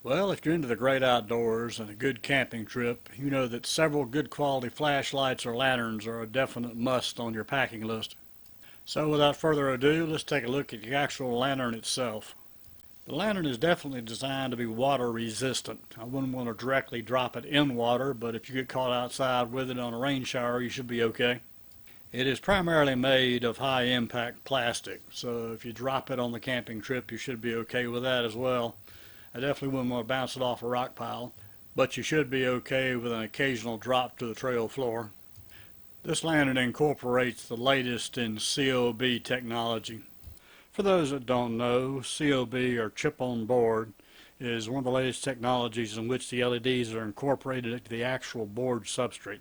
Well, if you're into the great outdoors and a good camping trip, you know that several good quality flashlights or lanterns are a definite must on your packing list. So without further ado, let's take a look at the actual lantern itself. The lantern is definitely designed to be water resistant. I wouldn't want to directly drop it in water, but if you get caught outside with it on a rain shower, you should be okay. It is primarily made of high impact plastic, so if you drop it on the camping trip, you should be okay with that as well. I definitely wouldn't want to bounce it off a rock pile, but you should be okay with an occasional drop to the trail floor. This lantern incorporates the latest in COB technology. For those that don't know, COB, or chip on board, is one of the latest technologies in which the LEDs are incorporated into the actual board substrate.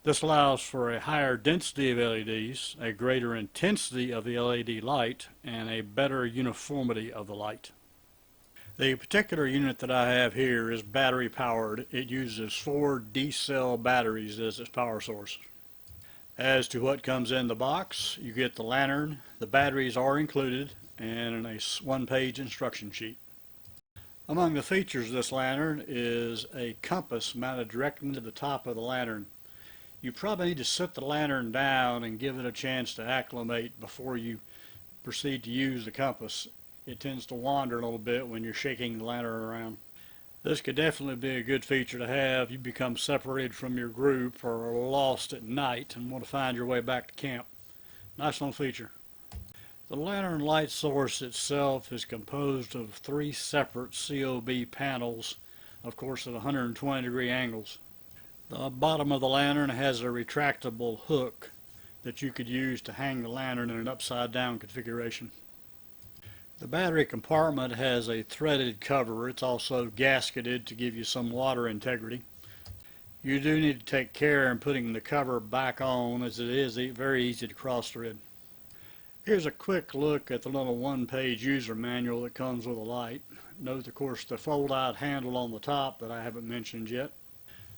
This allows for a higher density of LEDs, a greater intensity of the LED light, and a better uniformity of the light. The particular unit that I have here is battery powered. It uses 4 D-cell batteries as its power source. As to what comes in the box, you get the lantern, the batteries are included, and a one-page instruction sheet. Among the features of this lantern is a compass mounted directly into the top of the lantern. You probably need to sit the lantern down and give it a chance to acclimate before you proceed to use the compass. It tends to wander a little bit when you're shaking the lantern around. This could definitely be a good feature to have. You become separated from your group or are lost at night and want to find your way back to camp. Nice little feature. The lantern light source itself is composed of 3 separate COB panels, of course at 120-degree angles. The bottom of the lantern has a retractable hook that you could use to hang the lantern in an upside down configuration. The battery compartment has a threaded cover. It's also gasketed to give you some water integrity. You do need to take care in putting the cover back on, as it is very easy to cross thread. Here's a quick look at the little one-page user manual that comes with a light. Note, of course, the fold-out handle on the top that I haven't mentioned yet.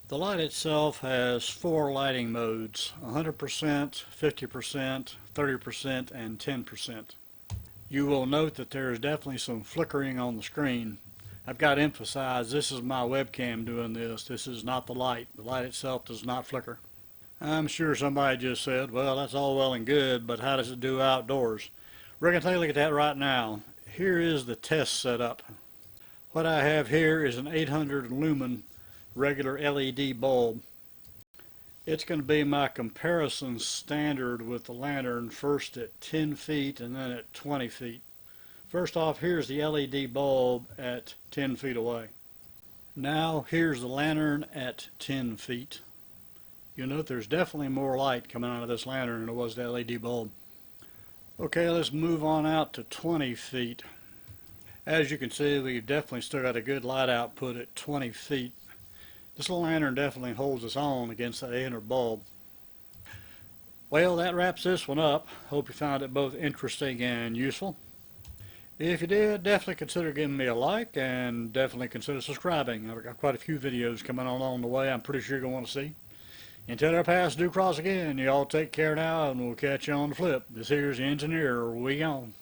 The light itself has 4 lighting modes: 100%, 50%, 30%, and 10%. You will note that there is definitely some flickering on the screen. I've got to emphasize, this is my webcam doing this. This is not the light. The light itself does not flicker. I'm sure somebody just said, well, that's all well and good, but how does it do outdoors? We're going to take a look at that right now. Here is the test setup. What I have here is an 800 lumen regular LED bulb. It's going to be my comparison standard with the lantern, first at 10 feet and then at 20 feet. First off, here's the LED bulb at 10 feet away. Now here's the lantern at 10 feet. You'll note there's definitely more light coming out of this lantern than there was the LED bulb. Okay, let's move on out to 20 feet. As you can see, we've definitely still got a good light output at 20 feet. This little lantern definitely holds its own against that 800 bulb. Well, that wraps this one up. Hope you found it both interesting and useful. If you did, definitely consider giving me a like and definitely consider subscribing. I've got quite a few videos coming on along the way I'm pretty sure you're going to want to see. Until our paths do cross again, you all take care now, and we'll catch you on the flip. This here's the engineer. We gone.